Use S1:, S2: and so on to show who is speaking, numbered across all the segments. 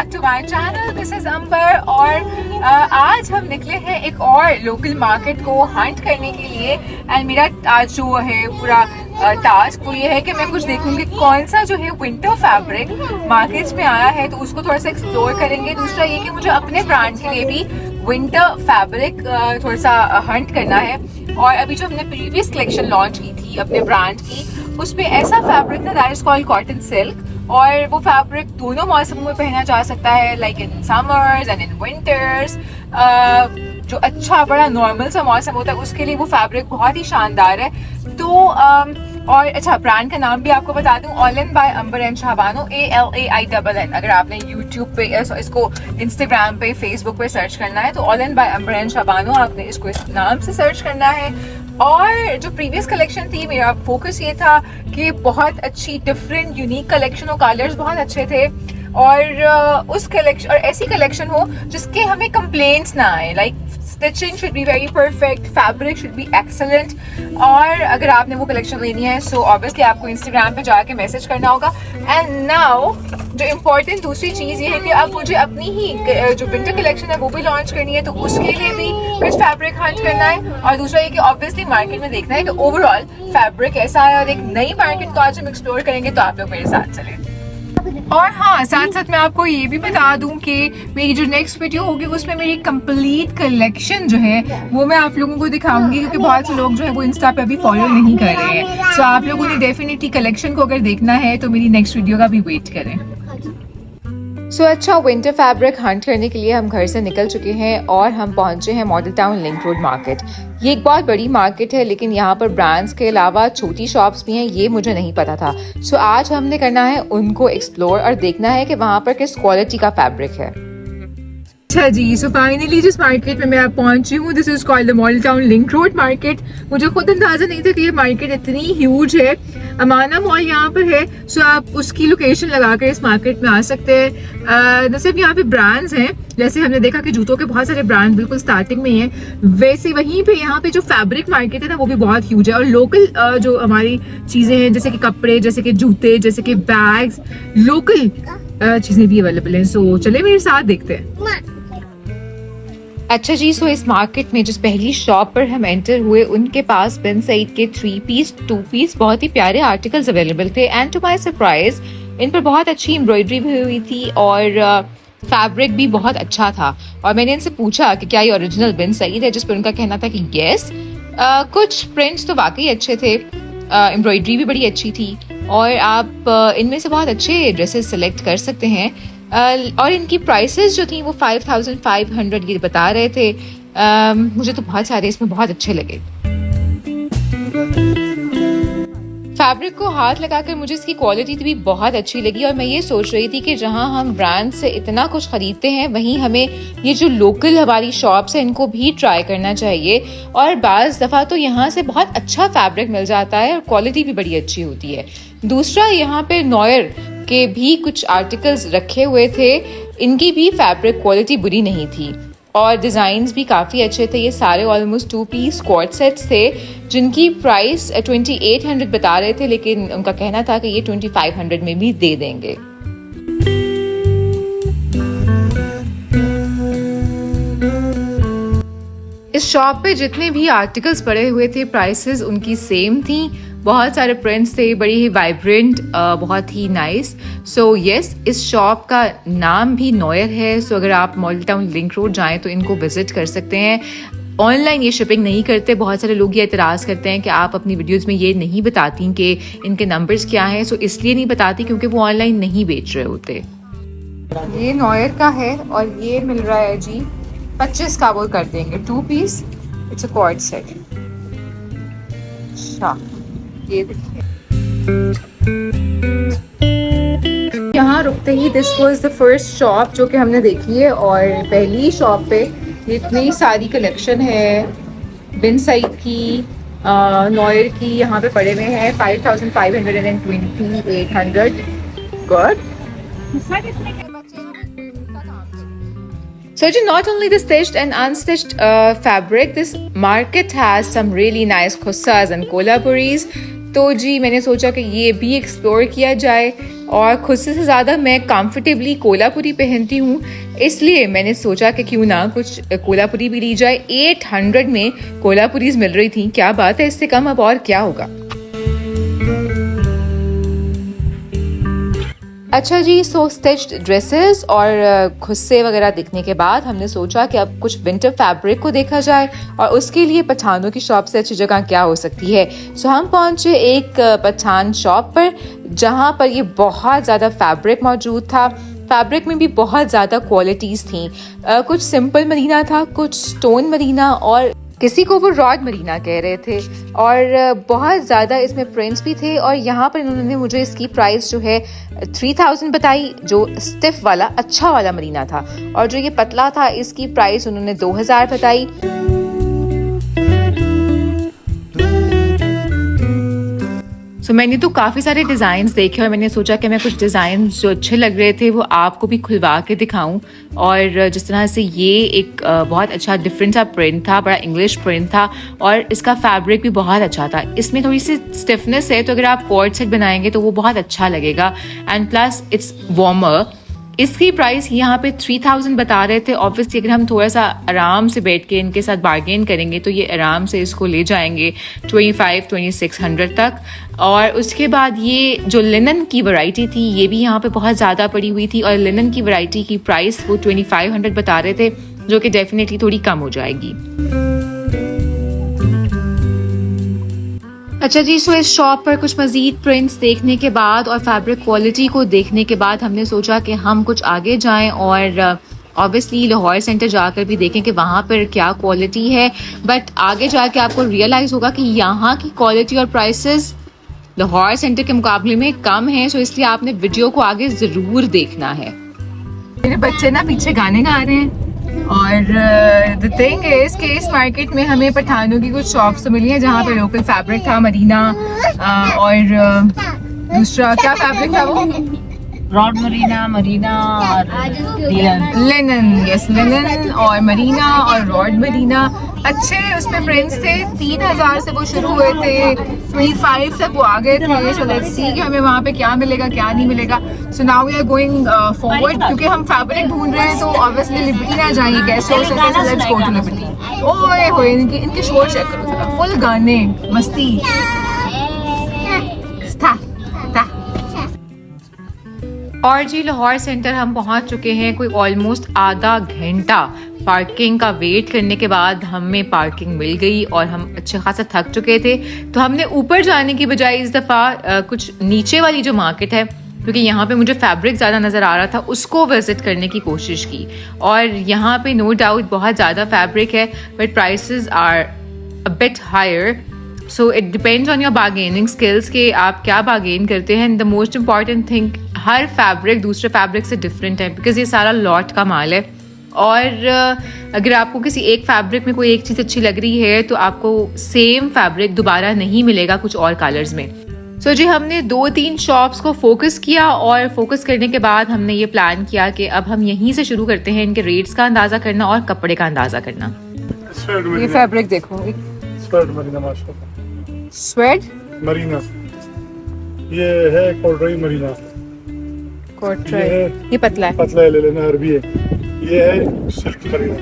S1: Back to my channel, this is Ambar. और आज हम निकले हैं एक और लोकल मार्केट को हंट करने के लिए। एंड मेरा आज जो है पूरा टास्क वो ये है कि मैं कुछ देखूंगी कौन सा जो है विंटर फैब्रिक मार्केट्स में आया है, तो उसको थोड़ा सा एक्सप्लोर करेंगे। दूसरा ये कि मुझे अपने ब्रांड के लिए भी विंटर फैब्रिक थोड़ा सा हंट करना है। और अभी जो हमने प्रीवियस कलेक्शन लॉन्च की थी अपने ब्रांड की, उसमें ऐसा फैब्रिक था that is called cotton silk. और वो फैब्रिक दोनों मौसमों में पहना जा सकता है, like in summers and in winters. जो अच्छा बड़ा नॉर्मल सा मौसम होता है उसके लिए वो फैब्रिक बहुत ही शानदार है। तो और अच्छा, ब्रांड का नाम भी आपको बता दूं, all in by Ambar and Shabano, ALAINN। अगर आपने यूट्यूब पे इसको, इंस्टाग्राम पे, फेसबुक पे सर्च करना है तो all in by Ambar and Shabano आपने इसको इस नाम से सर्च करना है। और जो प्रीवियस कलेक्शन थी, मेरा फोकस ये था कि बहुत अच्छी डिफरेंट यूनिक कलेक्शन हो, कलर्स बहुत अच्छे थे और उस कलेक्शन और ऐसी कलेक्शन हो जिसके हमें कंप्लेंट्स ना आए। Like stitching should be very perfect, fabric should be excellent. और अगर आपने वो कलेक्शन लेनी है सो ऑब्वियसली आपको इंस्टाग्राम पे जाके मैसेज करना होगा। एंड नाउ जो इम्पोर्टेंट दूसरी चीज़ ये है कि अब मुझे अपनी ही जो विंटर कलेक्शन है वो भी लॉन्च करनी है, तो उसके लिए भी कुछ फैब्रिक हंट करना है। और दूसरा ये कि ऑब्वियसली मार्केट में देखना है कि ओवरऑल फैब्रिक कैसा है। और एक नई मार्केट को आज हम एक्सप्लोर करेंगे, तो आप लोग मेरे साथ चलें। और हाँ, साथ साथ मैं आपको ये भी बता दूं कि मेरी जो नेक्स्ट वीडियो होगी उसमें मेरी कंप्लीट कलेक्शन जो है वो मैं आप लोगों को दिखाऊंगी, क्योंकि बहुत से लोग जो है वो इंस्टा पे अभी फॉलो नहीं कर रहे हैं। सो आप लोगों ने डेफिनेटली कलेक्शन को अगर देखना है तो मेरी नेक्स्ट वीडियो का भी वेट करें। अच्छा, विंटर फैब्रिक हंट करने के लिए हम घर से निकल चुके हैं और हम पहुंचे हैं model town link road market. ये एक बहुत बड़ी मार्केट है, लेकिन यहाँ पर ब्रांड्स के अलावा छोटी शॉप्स भी हैं, ये मुझे नहीं पता था। आज हमने करना है उनको एक्सप्लोर और देखना है कि वहाँ पर किस क्वालिटी का फैब्रिक है। अच्छा जी, सो फाइनली जिस मार्केट में मैं आप पहुंची हूँ, this is called the model town link road market. मुझे खुद अंदाजा नहीं था कि ये मार्केट इतनी ह्यूज है। अमाना मॉल यहाँ पर है, सो आप उसकी लोकेशन लगाकर इस मार्केट में आ सकते हैं। न सिर्फ यहाँ पे ब्रांड्स हैं, जैसे हमने देखा कि जूतों के बहुत सारे ब्रांड बिल्कुल स्टार्टिंग में हैं, वैसे वहीं पे यहाँ पे जो फैब्रिक मार्केट है ना वो भी बहुत ह्यूज है। और लोकल जो हमारी चीजें हैं, जैसे कि कपड़े, जैसे कि जूते, जैसे कि बैग्स, लोकल चीजें भी अवेलेबल हैं। सो चले मेरे साथ देखते हैं। अच्छा जी, सो इस मार्केट में जिस पहली शॉप पर हम एंटर हुए, उनके पास बिन सईद के 3 पीस 2 पीस बहुत ही प्यारे आर्टिकल्स अवेलेबल थे। एंड टू माय सरप्राइज इन पर बहुत अच्छी एम्ब्रॉयडरी भी हुई थी और फैब्रिक भी बहुत अच्छा था। और मैंने इनसे पूछा कि क्या ये ओरिजिनल बिन सईद है, जिस पर उनका कहना था कि यस। कुछ प्रिंट्स तो वाकई अच्छे थे, एम्ब्रॉयडरी भी बड़ी अच्छी थी और आप इनमें से बहुत अच्छे ड्रेसेस सेलेक्ट कर सकते हैं। और इनकी प्राइसेस जो थी वो 5500 ये बता रहे थे। मुझे तो बहुत सारे इसमें बहुत अच्छे लगे। फैब्रिक को हाथ लगाकर मुझे इसकी क्वालिटी भी बहुत अच्छी लगी और मैं ये सोच रही थी कि जहां हम ब्रांड से इतना कुछ खरीदते हैं, वहीं हमें ये जो लोकल हमारी शॉप्स हैं इनको भी ट्राई करना चाहिए। और बाज़ दफ़ा तो यहाँ से बहुत अच्छा फैब्रिक मिल जाता है और क्वालिटी भी बड़ी अच्छी होती है। दूसरा, यहाँ पे नॉयर के भी कुछ आर्टिकल्स रखे हुए थे, इनकी भी फैब्रिक क्वालिटी बुरी नहीं थी और डिज़ाइंस भी काफ़ी अच्छे थे। ये सारे ऑलमोस्ट 2 पीस क्वाड सेट्स थे जिनकी प्राइस 2800 बता रहे थे, लेकिन उनका कहना था कि ये 2500 में भी दे देंगे। इस शॉप पे जितने भी आर्टिकल्स पड़े हुए थे प्राइसेस उनकी सेम थी। बहुत सारे प्रिंट्स थे, बड़ी ही वाइब्रेंट, बहुत ही नाइस। सो यस, इस शॉप का नाम भी नॉयर है। सो अगर आप मॉडल टाउन लिंक रोड जाएं तो इनको विजिट कर सकते हैं। ऑनलाइन ये शिपिंग नहीं करते। बहुत सारे लोग ये एतराज़ करते हैं कि आप अपनी वीडियोस में ये नहीं बताती कि इनके नंबर्स क्या हैं। सो इसलिए नहीं बताती क्योंकि वो ऑनलाइन नहीं बेच रहे होते। ये नॉयर का है और ये मिल रहा है जी 25 का, वो कर देंगे 2 piece. It's a quad set. अच्छा, ये देखिए, यहाँ रुकते ही this was the first shop जो कि हमने देखी है। और पहली शॉप पे इतनी सारी कलेक्शन है बिन सईद की, नॉयर की, यहाँ पे पड़े हुए हैं 5500 and 2800। Good. So not only the stitched and unstitched fabric, this market has some really nice khossas and kolhapuris. तो जी मैंने सोचा कि ये भी एक्सप्लोर किया जाए। और खुद से ज़्यादा मैं कंफर्टेबली कोल्हापुरी पहनती हूँ, इसलिए मैंने सोचा कि क्यों ना कुछ कोल्हापुरी भी ली जाए। 800 में कोल्हापुरीज मिल रही थी, क्या बात है, इससे कम अब और क्या होगा। अच्छा जी, सो स्टिच्ड ड्रेसेस और खुस्से वगैरह देखने के बाद हमने सोचा कि अब कुछ विंटर फैब्रिक को देखा जाए, और उसके लिए पठानों की शॉप से अच्छी जगह क्या हो सकती है। सो हम पहुंचे एक पठान शॉप पर, जहां पर ये बहुत ज़्यादा फैब्रिक मौजूद था। फैब्रिक में भी बहुत ज़्यादा क्वालिटीज़ थी, कुछ सिंपल मरीना था, कुछ स्टोन मरीना, और किसी को वो रॉड मरीना कह रहे थे, और बहुत ज़्यादा इसमें प्रिंट्स भी थे। और यहाँ पर इन्होंने मुझे इसकी प्राइस जो है 3000 बताई, जो स्टिफ वाला अच्छा वाला मरीना था, और जो ये पतला था इसकी प्राइस उन्होंने 2000 बताई। तो मैंने तो काफ़ी सारे डिज़ाइंस देखे और मैंने सोचा कि मैं कुछ डिज़ाइंस जो अच्छे लग रहे थे वो आपको भी खुलवा के दिखाऊं। और जिस तरह से ये एक बहुत अच्छा डिफरेंट सा प्रिंट था, बड़ा इंग्लिश प्रिंट था, और इसका फैब्रिक भी बहुत अच्छा था। इसमें थोड़ी सी स्टिफनेस है, तो अगर आप कॉर्ड सेट बनाएंगे तो वो बहुत अच्छा लगेगा, एंड प्लस इट्स वार्मर। इसकी प्राइस यहाँ पे 3000 बता रहे थे। ऑब्वियसली अगर हम थोड़ा सा आराम से बैठ के इनके साथ बार्गेन करेंगे तो ये आराम से इसको ले जाएंगे 2500-2600 तक। और उसके बाद ये जो लिनन की वैरायटी थी ये भी यहाँ पे बहुत ज़्यादा पड़ी हुई थी, और लिनन की वैरायटी की प्राइस वो 2500 बता रहे थे, जो कि डेफिनेटली थोड़ी कम हो जाएगी। अच्छा जी, सो इस शॉप पर कुछ मज़ीद प्रिंट्स देखने के बाद और फैब्रिक क्वालिटी को देखने के बाद हमने सोचा कि हम कुछ आगे जाएं और ऑब्वियसली लाहौर सेंटर जाकर भी देखें कि वहाँ पर क्या क्वालिटी है। बट आगे जाके आपको रियलाइज़ होगा कि यहाँ की क्वालिटी और प्राइसेस लाहौर सेंटर के मुकाबले में कम है। सो इसलिए आपने वीडियो को आगे ज़रूर देखना है। मेरे बच्चे ना पीछे गाने गा रहे हैं, और द थिंग इज कि इस मार्केट में हमें पठानों की कुछ शॉप्स तो मिली हैं जहाँ पे लोकल फैब्रिक था, मरीना, और दूसरा क्या फैब्रिक था वो,
S2: रॉड मरीना और
S1: लिनन। यस, लिनन और मरीना और रॉड मरीना अच्छे उसमें प्रिंट्स थे। 3000 से वो शुरू हुए थे, 25 तक वो आ गए थे। सो लेट्स सी कि हमें वहाँ पे क्या मिलेगा क्या नहीं मिलेगा। So now we are going forward, क्योंकि हम फैब्रिक ढूंढ रहे हैं तो ऑब्वियसली लिबर्टी ना जाएंगे, कैसे हो सकता है। Let's go to Liberty. ओए होए, इनके शोर चेक करो जरा, फुल गाने, मस्ती। और जी, लाहौर सेंटर हम पहुंच चुके हैं। कोई ऑलमोस्ट आधा घंटा पार्किंग का वेट करने के बाद हमें पार्किंग मिल गई, और हम अच्छे खासा थक चुके थे, तो हमने ऊपर जाने की बजाय इस दफ़ा कुछ नीचे वाली जो मार्केट है, क्योंकि यहाँ पे मुझे फैब्रिक ज़्यादा नज़र आ रहा था, उसको विजिट करने की कोशिश की। और यहाँ पे नो डाउट बहुत ज़्यादा फैब्रिक है, but prices are a bit higher. So it depends on your bargaining skills कि आप क्या बार्गेन करते हैं। द मोस्ट इम्पॉर्टेंट थिंग, हर फैब्रिक दूसरे फैब्रिक से डिफरेंट है, बिकॉज ये सारा लॉट का माल है। और अगर आपको किसी एक फैब्रिक में कोई एक चीज़ अच्छी लग रही है तो आपको सेम फैब्रिक दोबारा नहीं मिलेगा कुछ और कलर्स में। सो जी, हमने 2-3 शॉप्स को फोकस किया, और फोकस करने के बाद हमने ये प्लान किया कि अब हम यहीं से शुरू करते हैं इनके रेट्स का अंदाज़ा करना और कपड़े का अंदाज़ा करना। ये फैब्रिक देखो,
S3: स्वेड मरीना, माशाल्लाह
S1: स्वेड
S3: मरीना, ये है कॉर्डराई मरीना,
S1: ये पतला है,
S3: पतला है, ले लेना, अरबी है। ये है सिल्क मरीना।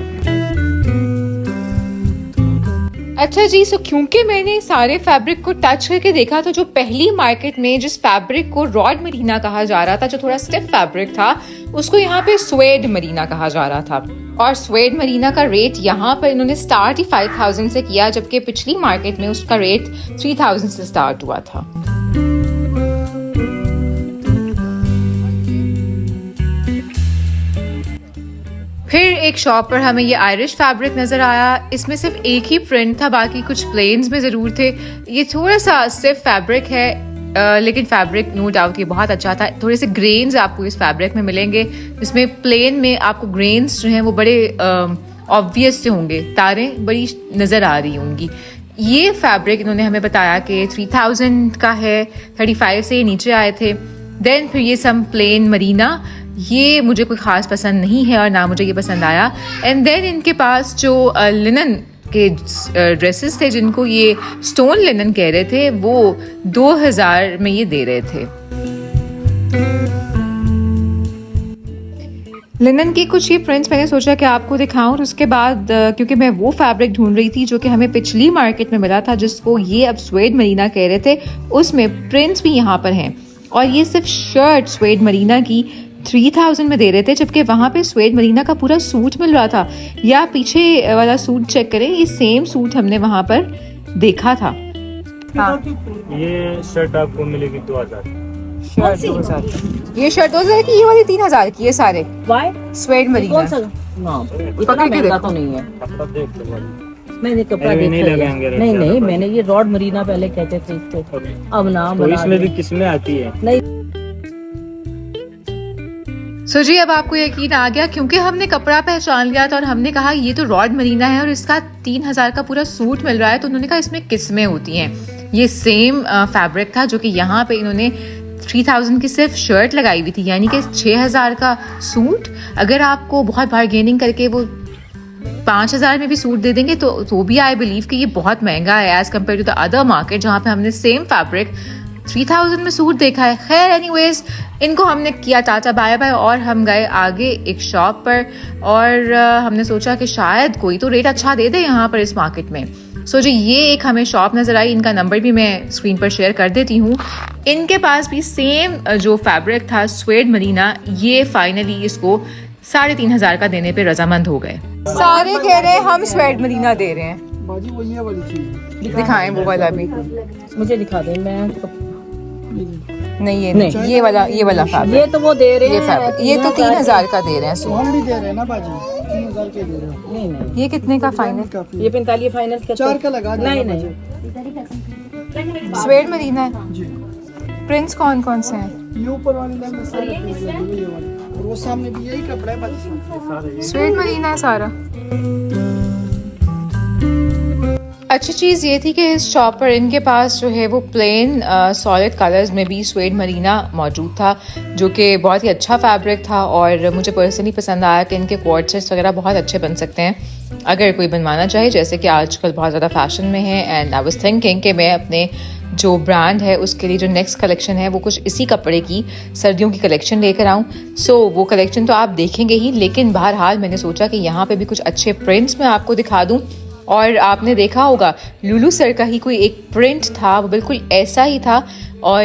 S1: अच्छा जी, सो क्योंकि मैंने सारे फैब्रिक को टच करके देखा, तो जो पहली मार्केट में जिस फैब्रिक को रॉड मरीना कहा जा रहा था, जो थोड़ा स्टिफ फैब्रिक था, उसको यहाँ पे स्वेड मरीना कहा जा रहा था। और स्वेड मरीना का रेट यहाँ पर इन्होंने स्टार्ट ही 5000 से किया, जबकि पिछली मार्केट में उसका रेट 3000 से स्टार्ट हुआ था। फिर एक शॉप पर हमें ये आयरिश फैब्रिक नज़र आया। इसमें सिर्फ एक ही प्रिंट था, बाकी कुछ प्लेन्स में ज़रूर थे। ये थोड़ा सा स्टिफ फैब्रिक है, लेकिन फैब्रिक नो डाउट ये बहुत अच्छा था। थोड़े से ग्रेन्स आपको इस फैब्रिक में मिलेंगे, जिसमें प्लेन में आपको ग्रेन्स जो हैं वो बड़े ऑब्वियस से होंगे, तारें बड़ी नज़र आ रही होंगी। ये फैब्रिक इन्होंने हमें बताया कि 3000 का है, 35 से नीचे आए थे। देन फिर ये सम प्लेन मरीना, ये मुझे कोई ख़ास पसंद नहीं है और ना मुझे ये पसंद आया। एंड देन इनके पास जो लिनन के ड्रेसेस थे, जिनको ये स्टोन लिनन कह रहे थे, वो 2000 में ये दे रहे थे। लिनन के कुछ ये प्रिंट्स मैंने सोचा कि आपको दिखाऊं, और उसके बाद क्योंकि मैं वो फैब्रिक ढूंढ रही थी जो कि हमें पिछली मार्केट में मिला था, जिसको ये अब स्वेड मरीना कह रहे थे, उसमें प्रिंट्स भी यहाँ पर हैं। और ये सिर्फ शर्ट स्वेड मरीना की 3000 में दे रहे थे, जबकि वहाँ पे स्वेड मरीना का पूरा सूट मिल रहा था। या पीछे वाला सूट चेक करें, ये सेम सूट हमने वहाँ पर देखा था। हाँ,
S4: ये शर्ट आपको मिलेगी 2000।
S1: शर्ट 2000, ये शर्ट 2000 की, ये वाली 3000 की, ये सारे
S2: वाई
S1: स्वेड मरीना।
S2: कौन सा? ना, इतना
S1: पकड़ के
S2: महंगा
S1: देखो।
S2: तो नहीं है।
S4: कपड़ा देख लो भाई।
S2: मैंने कपड़ा
S4: नहीं
S2: देखा
S4: लगाएंगे
S2: है।
S4: रेट
S2: नहीं
S4: ज्यादा
S2: नहीं,
S4: भाई।
S2: मैंने ये रॉड मरीना पहले कहते थे इसको, अब नाम
S4: तो
S2: बना
S4: इसमें भी
S2: दिए।
S4: किस्में आती है।
S2: नहीं,
S1: सो जी अब आपको यकीन आ गया, क्योंकि हमने कपड़ा पहचान लिया था और हमने कहा ये तो रॉड मरीना है और इसका 3000 का पूरा सूट मिल रहा है, तो उन्होंने कहा इसमें किस्में होती हैं। ये सेम फैब्रिक था जो कि यहाँ पे इन्होंने 3000 की सिर्फ शर्ट लगाई हुई थी, यानी कि 6000 का सूट। अगर आपको बहुत बार्गेनिंग करके वो 5000 में भी सूट दे देंगे तो भी आई बिलीव कि ये बहुत महंगा है as compare to the other market जहाँ पे हमने सेम फैब्रिक 3000 में सूट देखा है। खैर एनीवेज, इनको हमने किया टाटा बाय बाय और हम गए आगे एक शॉप पर, और हमने सोचा कि शायद कोई तो रेट अच्छा दे दे यहाँ पर इस मार्केट में। सो जी ये एक हमें शॉप नज़र आई, इनका नंबर भी मैं स्क्रीन पर शेयर कर देती हूँ। इनके पास भी सेम जो फैब्रिक था स्वेड मरीना, ये फाइनली इसको 3500 का देने पे रजामंद हो गए। सारे कह रहे हैं हम स्वेड मरीना दे रहे हैं।
S3: बाजी वो ये वाली चीज
S1: दिखाएं वो वाला भी।
S2: मुझे दिखा दे। मैं
S1: नहीं ये
S2: नहीं।
S1: ये वाला फैब्रिक,
S2: ये तो वो दे रहे
S1: ये
S2: हैं,
S1: फैब्रिक, ये तो 3000 का दे रहे हैं सूट।
S3: ऑलरेडी दे रहे हैं ना बाजी, 3000 के दे रहे हो।
S2: नहीं नहीं,
S1: ये कितने का फाइनल?
S3: काफी
S2: ये 45 फाइनल का
S3: 4 का लगा देना
S2: नहीं
S3: बाजी।
S2: नहीं,
S1: स्वेड मरीना है।
S3: जी,
S1: प्रिंट्स कौन कौन से हैं?
S3: ये ऊपर वाली लाइन में सारे प्रिंट लगे हुए, ये वाली, और वो सामने भी यही कपड़ा है बाजी।
S1: स्वेड मरीना है सारा। अच्छी चीज़ ये थी कि इस शॉप पर इनके पास जो है वो प्लेन सॉलिड कलर्स में भी स्वेड मरीना मौजूद था, जो कि बहुत ही अच्छा फैब्रिक था और मुझे पर्सनली पसंद आया कि इनके क्वार्ट सेट्स वगैरह बहुत अच्छे बन सकते हैं अगर कोई बनवाना चाहे, जैसे कि आजकल बहुत ज़्यादा फैशन में है। एंड आई वाज थिंकिंग कि मैं अपने जो ब्रांड है उसके लिए जो नेक्स्ट कलेक्शन है वो कुछ इसी कपड़े की सर्दियों की कलेक्शन लेकर आऊँ। सो वो कलेक्शन तो आप देखेंगे ही, लेकिन बहरहाल मैंने सोचा कि यहाँ पे भी कुछ अच्छे प्रिंट्स मैं आपको दिखा दूँ। और आपने देखा होगा लुलू सर का ही कोई एक प्रिंट था, वो बिल्कुल ऐसा ही था, और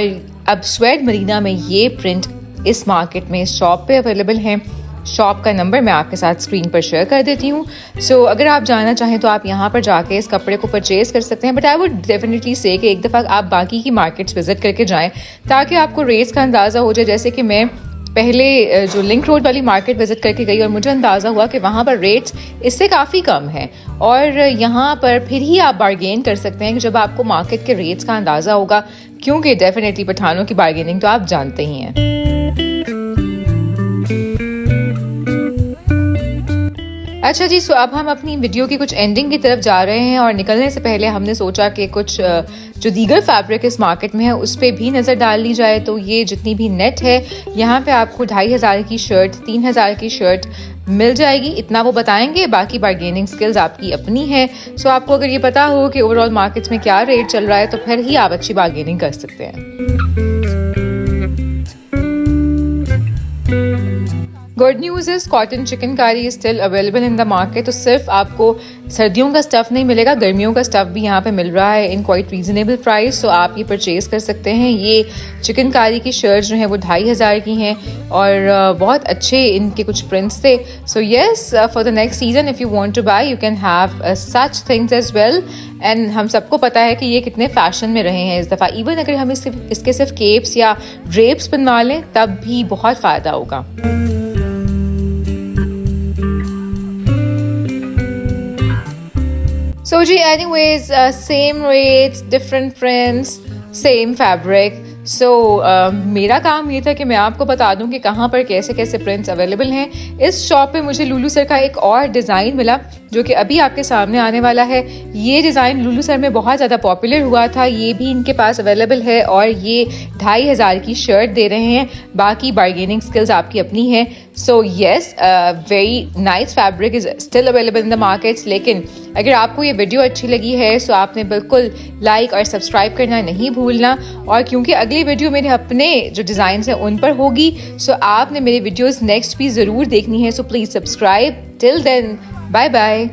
S1: अब स्वेड मरीना में ये प्रिंट इस मार्केट में इस शॉप पे अवेलेबल है। शॉप का नंबर मैं आपके साथ स्क्रीन पर शेयर कर देती हूँ। सो अगर आप जाना चाहें तो आप यहाँ पर जाके इस कपड़े को परचेज कर सकते हैं, बट आई वुड डेफिनेटली से कि एक दफ़ा आप बाकी की मार्केट्स विजिट करके जाएं ताकि आपको रेट्स का अंदाज़ा हो जाए। जैसे कि मैं पहले जो लिंक रोड वाली मार्केट विजिट करके गई और मुझे अंदाज़ा हुआ कि वहाँ पर रेट्स इससे काफ़ी कम हैं, और यहाँ पर फिर ही आप बार्गेन कर सकते हैं कि जब आपको मार्केट के रेट्स का अंदाज़ा होगा, क्योंकि डेफिनेटली पठानों की बार्गेनिंग तो आप जानते ही हैं। अच्छा जी, सो अब हम अपनी वीडियो की कुछ एंडिंग की तरफ जा रहे हैं, और निकलने से पहले हमने सोचा कि कुछ जो दीगर फैब्रिक इस मार्केट में है उस पर भी नज़र डाल ली जाए। तो ये जितनी भी नेट है यहाँ पे आपको 2500 की शर्ट, 3000 की शर्ट मिल जाएगी, इतना वो बताएंगे, बाकी बार्गेनिंग स्किल्स आपकी अपनी है। सो आपको अगर ये पता हो कि ओवरऑल मार्केट्स में क्या रेट चल रहा है तो फिर ही आप अच्छी बार्गेनिंग कर सकते हैं। Good news is cotton chikankari is still available in the market. तो सिर्फ आपको सर्दियों का स्टफ़ नहीं मिलेगा, गर्मियों का स्टफ़ भी यहाँ पे मिल रहा है इन क्वाइट रीजनेबल प्राइस। तो आप ये परचेज कर सकते हैं। ये चिकनकारी की शर्ट जो है वो 2500 की हैं, और बहुत अच्छे इनके कुछ प्रिंट्स थे। So yes, for the next season if you want to buy you can have such things as well. And हम सबको पता है कि ये कितने फैशन में रहे हैं इस दफ़ा। इवन अगर हम इसके सिर्फ केप्स या ड्रेप्स बनवा लें तब भी बहुत फ़ायदा होगा। So जी anyways, same rates, different prints, same fabric. So मेरा काम ये था कि मैं आपको बता दूं कि कहाँ पर कैसे कैसे प्रिंट्स अवेलेबल हैं। इस शॉप पे मुझे लुलू सर का एक और डिज़ाइन मिला जो कि अभी आपके सामने आने वाला है। ये डिज़ाइन लुलू सर में बहुत ज़्यादा पॉपुलर हुआ था, ये भी इनके पास अवेलेबल है और ये 2500 की शर्ट दे रहे हैं। बाकी बार्गेनिंग स्किल्स आपकी अपनी है। So yes, very nice fabric is still available in the markets. लेकिन अगर आपको ये वीडियो अच्छी लगी है सो आपने बिल्कुल लाइक और सब्सक्राइब करना नहीं भूलना। और क्योंकि अगली वीडियो मेरे अपने जो डिज़ाइन हैं उन पर होगी, सो आपने मेरी वीडियोस नेक्स्ट भी ज़रूर देखनी है। So please subscribe. Till then, bye bye.